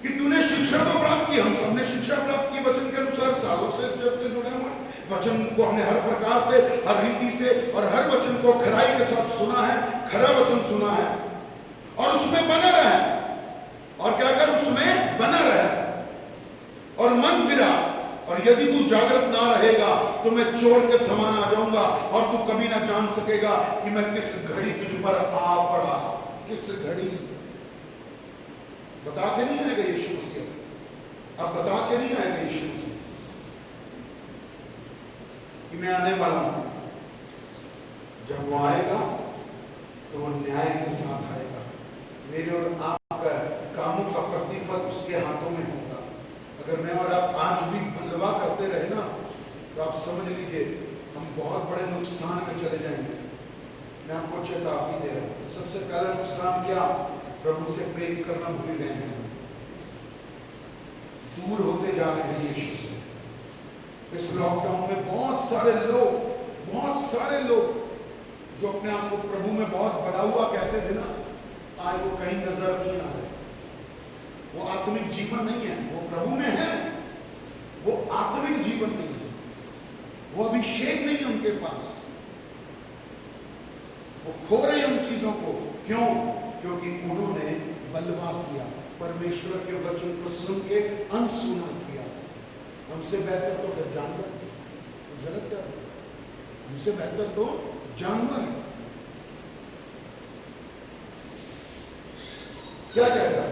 कि तूने शिक्षा तो प्राप्त की। हम सबने शिक्षा प्राप्त की वचन के अनुसार, सालों से इस जग से जुड़े हुए वचन को हमने हर प्रकार से, हर रीति से और हर वचन को खराई के साथ सुना है, खरा वचन सुना है और उसमें बना रहे। और क्या कर? उसमें बना रहे और मन फिरा। और यदि तू जागृत ना रहेगा तो मैं चोर के समान आ जाऊंगा और तू कभी ना जान सकेगा कि मैं किस घड़ी तुझ पर आ पड़ा। किस घड़ी? बता के नहीं आएगा यीशु मसीह, अब बता के नहीं आएगा यीशु मसीह कि मैं आने वाला हूं। जब वो आएगा तो वो न्याय के साथ आएगा। मेरे और आपका कामों का प्रतिफल उसके हाथों में होगा। अगर मैं और आप आज भी बलवा करते रहे ना, तो आप समझ लीजिए हम बहुत बड़े नुकसान में चले जाएंगे। मैं आपको चेतावनी दे रहा हूं। सबसे पहला नुकसान क्या? प्रभु से प्रेम करना भूल गए हैं, दूर होते जा रहे हैं यीशु से। इस लॉकडाउन में बहुत सारे लोग जो अपने आप को प्रभु में बहुत बड़ा हुआ कहते थे ना, आज वो कहीं नजर नहीं आ रहे। वो आत्मिक जीवन नहीं है, वो प्रभु में है, वो आत्मिक जीवन नहीं है, वो अभिषेक नहीं है उनके पास। वो खो रहे हैं उन चीजों को। क्यों? क्योंकि उन्होंने बलवा किया, परमेश्वर के वचन को सुन के अनसुना किया। हमसे बेहतर तो फिर जानवर, गलत कर, हमसे बेहतर तो जानवर। क्या कहता है?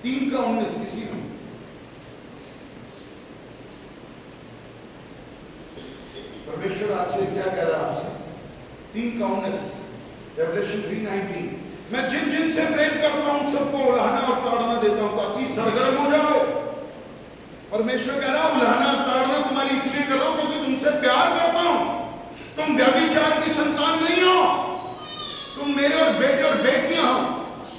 3:19 इसी में परमेश्वर आपसे क्या कह रहा है? 3:19 रेवलेशन 3:19 मैं जिन जिन से प्रेम करता हूं सबको उलाहना और ताड़ना देता हूं ताकि सरगर्म हो जाओ। परमेश्वर कह रहा उलाहना ताड़ना तुम्हारी इसलिए कर रहा हूं क्योंकि तुमसे प्यार करता हूं। तुम व्यभिचार की संतान नहीं हो, तुम मेरे और बेटे और बेटियां हो।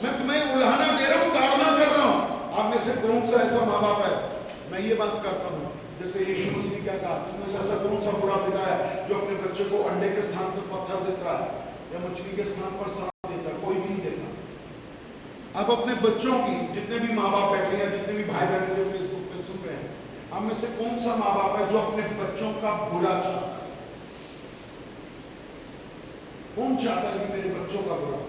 मैं तुम्हें उलाहना दे रहा हूं, ताड़ना कर रहा हूं। आप में से कौन सा ऐसा माँ बाप है? मैं ये बात करता हूं जैसे यीशु मसीह क्या कहा, तुमने से ऐसा कौन सा बुरा पिता है जो अपने बच्चे को अंडे के स्थान पर पत्थर देता है या मछली के स्थान पर सांप देता है? कोई भी नहीं देता। अब अपने बच्चों की, जितने भी माँ बाप बैठे हैं, जितने भी भाई बहन जो फेसबुक पे सुन रहे हैं, आप में से कौन सा माँ बाप है जो अपने बच्चों का बुरा चाहता है? कौन चाहता है कि मेरे बच्चों का बुरा?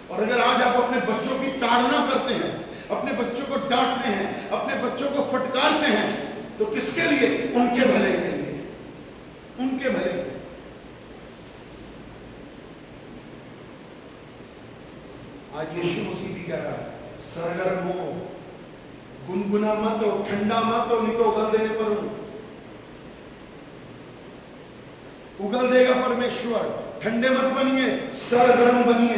और अगर आज आप अपने बच्चों की ताड़ना करते हैं, अपने बच्चों को डांटते हैं, अपने बच्चों को फटकारते हैं, तो किसके लिए? उनके भले के लिए, उनके भले के लिए। आज यीशु मसीह भी कह रहा है, सरगर्म हो, गुनगुना मत हो, ठंडा मत हो, नहीं तो उगल देने पर हूं। उगल देगा परमेश्वर। ठंडे मत बनिए, सरगर्म बनिए,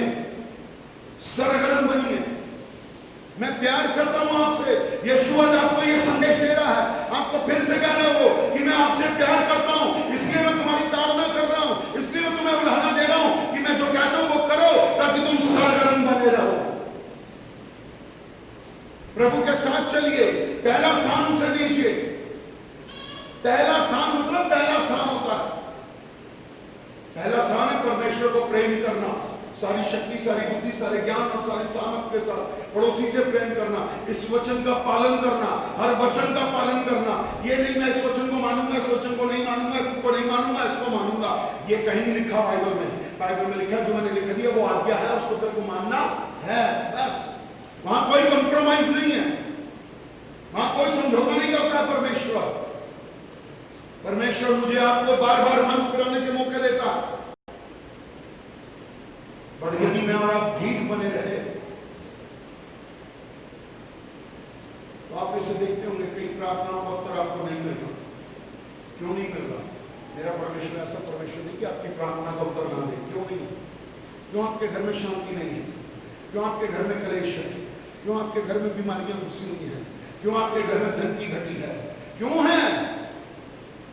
सरगर्म बनिए। मैं प्यार करता हूं आपसे। यीशु आज आपको ये संदेश दे रहा है, आपको फिर से कह रहा हो कि मैं आपसे प्यार करता हूं, इसलिए मैं तुम्हारी ताड़ना कर रहा हूं, इसलिए मैं तुम्हें उल्हाना दे रहा हूं कि मैं जो कहता हूं वो करो, ताकि तुम सरगर्म बने रहो। प्रभु के साथ चलिए, पहला स्थान उसे दीजिए। पहला स्थान मतलब पहला स्थान होता है, पहला स्थान है परमेश्वर को प्रेम करना, सारी शक्ति, सारी बुद्धि, सारे ज्ञान और सारी सामर्थ के साथ पड़ोसी से प्रेम करना, इस वचन का पालन करना, हर वचन का पालन करना। ये नहीं मैं इस वचन को मानूंगा, इस वचन को नहीं मानूंगा, इसको नहीं मानूंगा, इसको मानूंगा, ये कहीं नहीं लिखा बाइबल में। बाइबल में लिखा, जो मैंने लिख दिया वो आज्ञा है, उसको तेरे को मानना है, बस। वहां कोई कंप्रोमाइज नहीं है, वहां कोई समझौता नहीं करता परमेश्वर। परमेश्वर मुझे आपको बार बार मन फिराने के मौके देता, बट यदि मैं और आप भीड़ बने रहे तो आप इसे देखते होंगे, कई प्रार्थनाओं का उत्तर आपको नहीं मिलता। क्यों नहीं मिल रहा? मेरा परमेश्वर ऐसा परमेश्वर नहीं कि आपकी प्रार्थना का उत्तर ना दे। क्यों नहीं? क्यों आपके घर में शांति नहीं है? क्यों आपके घर में कलेश है? क्यों आपके घर में बीमारियां घुसी हुई हैं? क्यों आपके घर में धन की घटी है? क्यों है?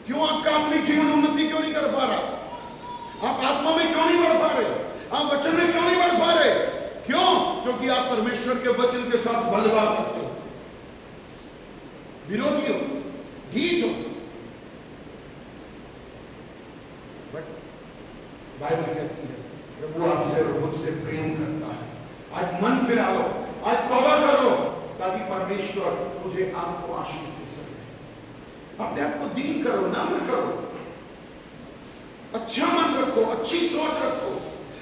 क्यों आपका अपनी जीवन उन्नति क्यों नहीं कर पा रहा? आप आत्मा में क्यों नहीं बढ़ पा रहे? आप वचन में क्यों नहीं बढ़ पा रहे? क्यों? क्योंकि आप परमेश्वर के वचन के साथ बलवाह करते हो, विरोधी हो, ढीठ हो। बट बाइबल कहती है प्रभु आपसे और मुझसे प्रेम करता है। आज मन फिरा लो, आज तौबा करो, ताकि परमेश्वर मुझे आपको आशीष दे सके। अपने आप को दीन करो, नम्र करो, अच्छा मन रखो, अच्छी सोच रखो,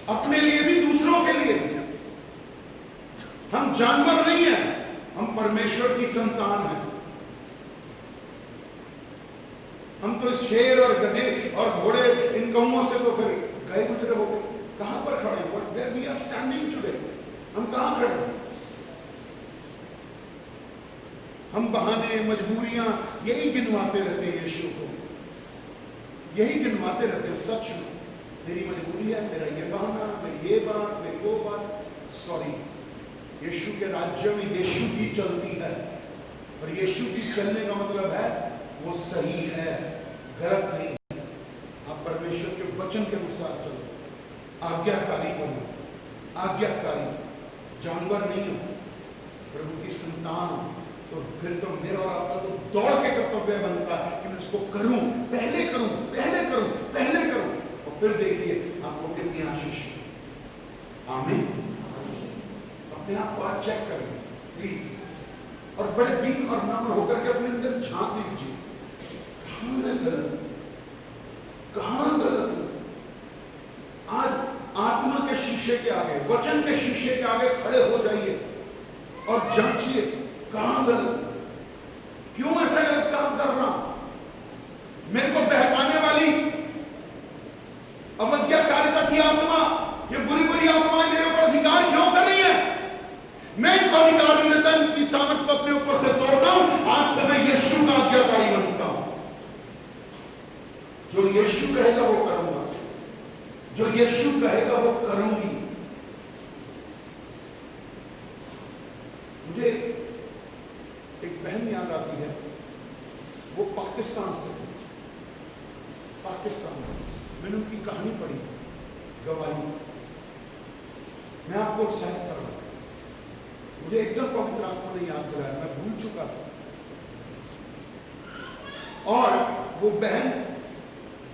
अपने लिए भी दूसरों के लिए भी। हम जानवर नहीं है, हम परमेश्वर की संतान हैं। हम तो शेर और गधे और घोड़े, इन कौमों से तो फिर गए गुजरे हो गए। कहां पर खड़े हैं? Where we are standing today? हम कहां खड़े हैं? हम बहाने, मजबूरियां यही गिनवाते रहते हैं यीशु को, यही गिनवाते रहते हैं। सच में मेरी मजबूरी है, मेरा ये बहाना, मेरी ये बात, मेरी वो बात। सॉरी, यीशु के राज्य में यीशु की चलती है, और यीशु की चलने का मतलब है वो सही है, गलत नहीं। आप परमेश्वर के वचन के अनुसार चलो, आज्ञाकारी बनो, आज्ञाकारी, जानवर नहीं हो, प्रभु की संतान हो। तो फिर तो मेरा और आपका तो दौड़ के कर्तव्य बनता है कि मैं इसको करूं, पहले करूं, पहले करूं, पहले करूं, और फिर देखिए आपको कितनी आशीष। आमीन। अपने आप को आज चेक करें प्लीज, और बड़े दीन और नम्र होकर के अपने अंदर झांक लीजिए, कहां मैं गलत, कहां गलत। आज आत्मा के शीशे के आगे, वचन के शीशे के आगे खड़े हो जाइए और जांचिए कहां गलत, क्यों ऐसा गलत काम कर रहा हूं, मेरे को बहकाने वाली अवज्ञाकारिता की आत्मा, ये बुरी बुरी आत्माएं मेरे ऊपर अधिकार क्यों कर रही है? मैं इनको अधिकार नहीं देता, इनकी सामर्थ को अपने ऊपर से तोड़ता हूं। आज से मैं यीशु का आज्ञाकारी बनता हूं। जो यीशु कहेगा वो करूंगा, जो यीशु कहेगा वो करूंगी। मुझे एक बहन याद आती है, वो पाकिस्तान से, पाकिस्तान से। मैंने उनकी कहानी पढ़ी थी, गवाही। मैं आपको उत्साहित कर रहा हूं, मुझे एकदम पवित्र आत्मा ने याद दिलाया, मैं भूल चुका था। और वो बहन,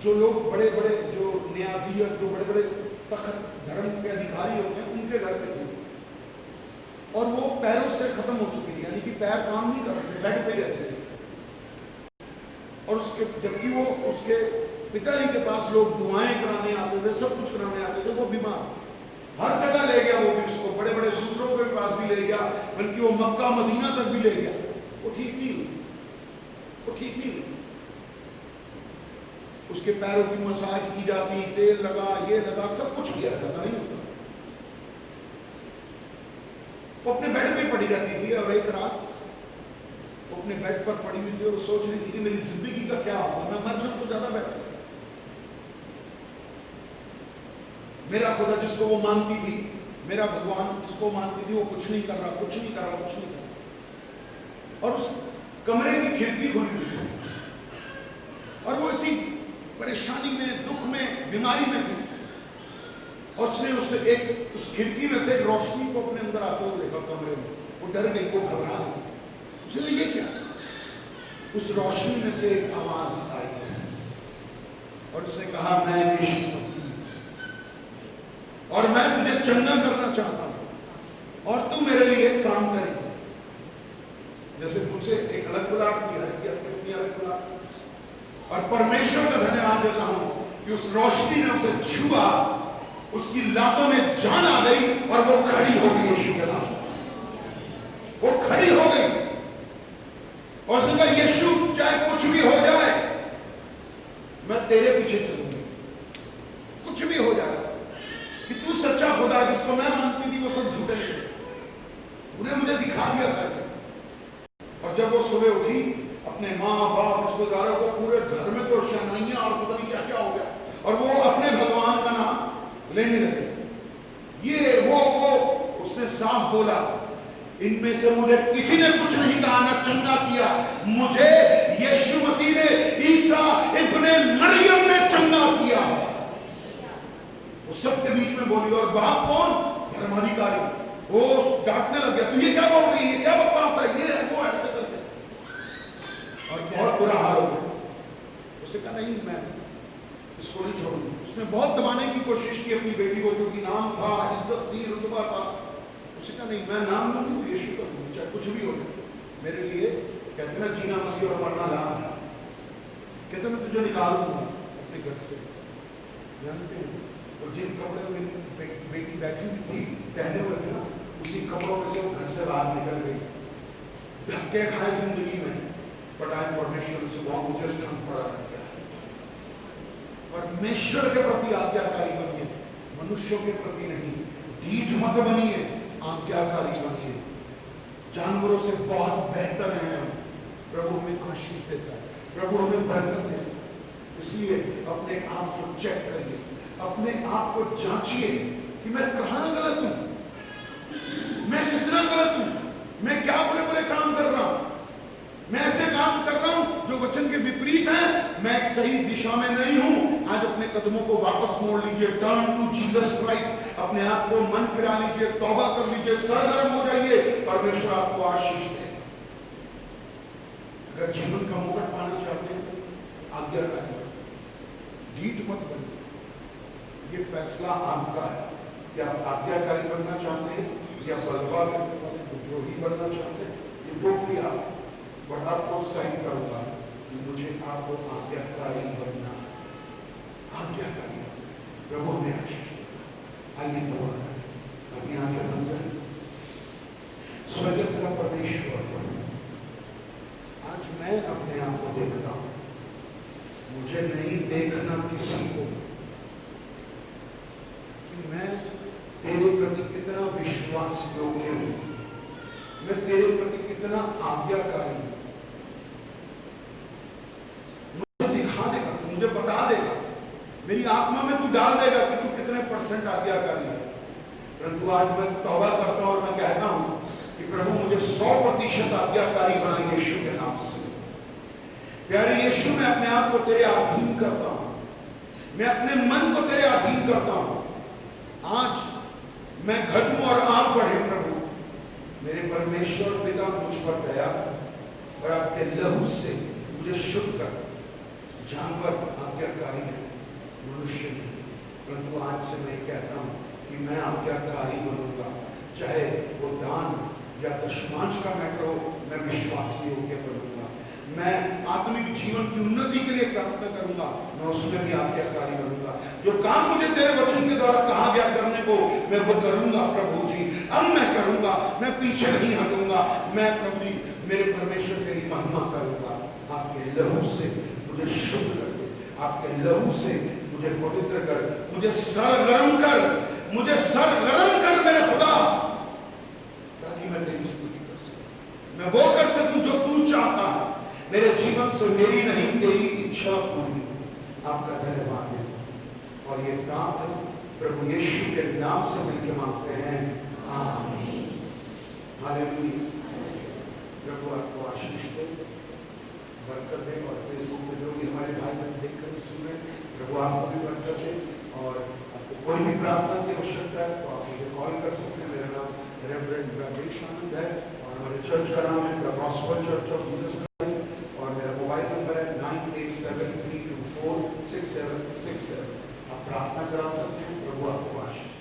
जो लोग बड़े बड़े, जो न्याजी और जो बड़े बड़े तख्त धर्म के अधिकारी होते हैं, उनके घर पे थे, और वो पैरों से खत्म हो चुकी थी, यानी कि पैर काम नहीं कर रहे थे, बेड पे रहते थे। और उसके, जबकि वो उसके पिताजी के पास लोग दुआएं कराने आते थे, सब कुछ कराने आते थे। वो बीमार, हर जगह ले गया वो भी उसको, बड़े बड़े दूसरों के पास भी ले गया, बल्कि वो मक्का मदीना तक भी ले गया। वो ठीक नहीं हुई, वो ठीक नहीं हुई। उसके पैरों की मसाज की जाती, तेल लगा, ये लगा, सब कुछ किया जाता, नहीं होता। वो अपने बेड पे पड़ी रहती थी और एक रात वो अपने बेड पर पड़ी हुई थी और सोच रही थी कि मेरी जिंदगी का क्या होगा, मैं मर जाऊं तो ज्यादा बेटर। मेरा खुदा जिसको वो मानती थी, मेरा भगवान जिसको मानती थी, वो कुछ नहीं कर रहा, कुछ नहीं कर रहा, कुछ नहीं कर रहा। और उस कमरे की खिड़की खुली हुई थी और वो इसी परेशानी में, दुख में, बीमारी में थी। और उसने उस खिड़की में से एक रोशनी को अपने अंदर आते हुए देखा कमरे में। वो डर गई, वो घबरा गई। उसने ये क्या? उस रोशनी में से एक आवाज आई और उसने कहा, मैं यीशु मसीह और मैं तुझे चंगा करना चाहता हूं और तू मेरे लिए एक काम करेगी। जैसे तुझसे एक अलग पदार्थ दिया है कि अपनी अलग पदार्थ। और परमेश्वर का धन्यवाद देता हूं कि उस रोशनी ने उसे छुआ, उसकी लातों में जान आ गई और वो खड़ी हो गई। यीशु के नाम वो खड़ी हो गई और उसने कहा, यीशु चाहे कुछ भी हो जाए मैं तेरे पीछे चलूंगी, कुछ भी हो जाए। कि तू सच्चा खुदा, जिसको मैं मानती थी वो सब झूठे थे, उन्हें मुझे दिखा दिया करके। और जब वो सुबह उठी, अपने माँ बाप रिश्तेदारों को, पूरे घर में तो शहनाइयां और पता नहीं क्या क्या हो गया, और वो अपने भगवान का नाम लेने लगे। ये वो उसने साफ बोला, इनमें से मुझे किसी ने कुछ नहीं कहा, ना चंगा किया, मुझे यीशु मसीह ने, ईसा इब्ने मरियम ने चंगा किया। वो सबके बीच में बोली। और बाप कौन? धर्माधिकारी। वो डांटने लग गया, तू ये क्या बोल रही है, क्या बकवास है, ये है वो ऐसे करके। और बहुत बुरा हाल हो गया। उसने कहा, नहीं मैं इसको नहीं छोड़ूंगी। उसने बहुत दबाने की कोशिश की अपनी बेटी को, क्योंकि नाम था, इज्जत थी, रुतबा था। उसने कहा, नहीं मैं नाम लूंगी तो यीशु का लूंगी, चाहे कुछ भी हो जाए मेरे लिए। कहते ना, जीना मसीह और मरना लाभ है। कहते मैं तुझे निकाल दूंगा अपने घर से। जानते हैं, और जिन कपड़े में बेटी बैठी हुई थी, पहने हुए थे ना, उसी कपड़ों में से वो घर से बाहर निकल गई। धक्के खाए जिंदगी में, बट आज परमेश्वर से बहुत मुझे स्थान पड़ा है। परमेश्वर के प्रति आज्ञाकारी बनिए, मनुष्यों के प्रति नहीं। ढीठ मत बनिए, आज्ञाकारी बनिए। जानवरों से बहुत बेहतर हैं हम। प्रभु हमें आशीष देता है, प्रभु हमें बरकत है। इसलिए अपने आप को चेक करिए, अपने आप को जांचिए कि मैं कहां गलत हूं, मैं कितना गलत हूं, मैं क्या बुरे बुरे काम कर रहा हूं, मैं ऐसे काम कर रहा हूं जो वचन के विपरीत है, मैं एक सही दिशा में नहीं हूं। आज अपने कदमों को वापस मोड़ लीजिए, टर्न टू जीसस क्राइस्ट। अपने आप को मन फिरा लीजिए, तौबा कर लीजिए, सरगर्म हो जाइए, परमेश्वर आपको आशीष दे। अगर जीवन का मुकुट पाना चाहते हैं तो आज्ञाकारी, ढीठ मत बनिए। ये फैसला आपका है कि आप आज्ञाकारी बनना चाहते हैं या बलवा करने वाले विद्रोही बनना चाहते हैं। ये टोटली आप, बट आपको उत्साहित करूंगा कि मुझे आपको आज्ञाकारी बनना, आज्ञाकारी। प्रभु ने आशीष दिया। आइए दुआ करें, अपनी आंखें बंद करें। स्वर्ग का परमेश्वर, आज मैं अपने आप को देखता हूं, मुझे नहीं देखना किसी को कि मैं तेरे प्रति कितना विश्वास योग्य हूं, मैं तेरे प्रति कितना आज्ञाकारी हूं। मुझे दिखा देगा, तू मुझे बता देगा, मेरी आत्मा में तू डाल देगा कि तू कितने % आज्ञाकारी है। परंतु आज मैं तौबा करता हूं और मैं कहता हूं कि प्रभु मुझे 100% आज्ञाकारी बना यीशु के नाम से। प्यारे यीशु, मैं अपने आप को तेरे अधीन करता हूं, मैं अपने मन को तेरे अधीन करता हूं। आज मैं घटूं और आप बढ़े। प्रभु मेरे परमेश्वर पिता, मुझ पर दया और आपके लहू से मुझे शुद्ध कर। जानवर आज्ञाकारी है, मनुष्य नहीं, परंतु आज से मैं कहता हूं कि मैं आज्ञाकारी बनूंगा। चाहे वो दान या दशमांश का मैटर हो, मैं विश्वासी होकर बनूंगा। मैं आत्मिक जीवन की उन्नति के लिए प्रार्थना करूंगा, मैं उसमें भी आज्ञाकारी बनूंगा। जो काम मुझे तेरे वचन के द्वारा कहा गया करने को मैं वो करूंगा प्रभु जी। अब मैं करूंगा, मैं पीछे नहीं हटूंगा। मैं प्रभु जी मेरे परमेश्वर तेरी महिमा करूंगा। आपके लहू से मुझे शुद्ध कर दे, आपके लहू से मुझे पवित्र कर, मुझे सरगर्म कर, मुझे सरगर्म कर मेरे खुदा, ताकि मैं तेरी स्तुति कर सकूं। मैं वो कर सकूं जो तू चाहता है मेरे जीवन से। मेरी नहीं तेरी इच्छा पूरी। आपका धन्यवाद है। और ये प्रार्थना प्रभु यीशु के नाम से मिलकर मांगते हैं, आमीन। हालेलुया। प्रभु आपको आशीष दे, बरकत दे। और फेसबुक पे जो भी हमारे भाई बहन देखकर सुन रहे हैं, प्रभु आपको भी बरकत दे। और आपको कोई भी प्रार्थना की आवश्यकता है तो आप मुझे कॉल कर सकते हैं। मेरा नाम रेवरेंड राजेश आनंद है और हमारे चर्च का नाम है the gospel church of Jesus Christ. और मेरा मोबाइल नंबर है 9873246767। आप प्रार्थना करा सकते हैं। प्रभु आपको आशीष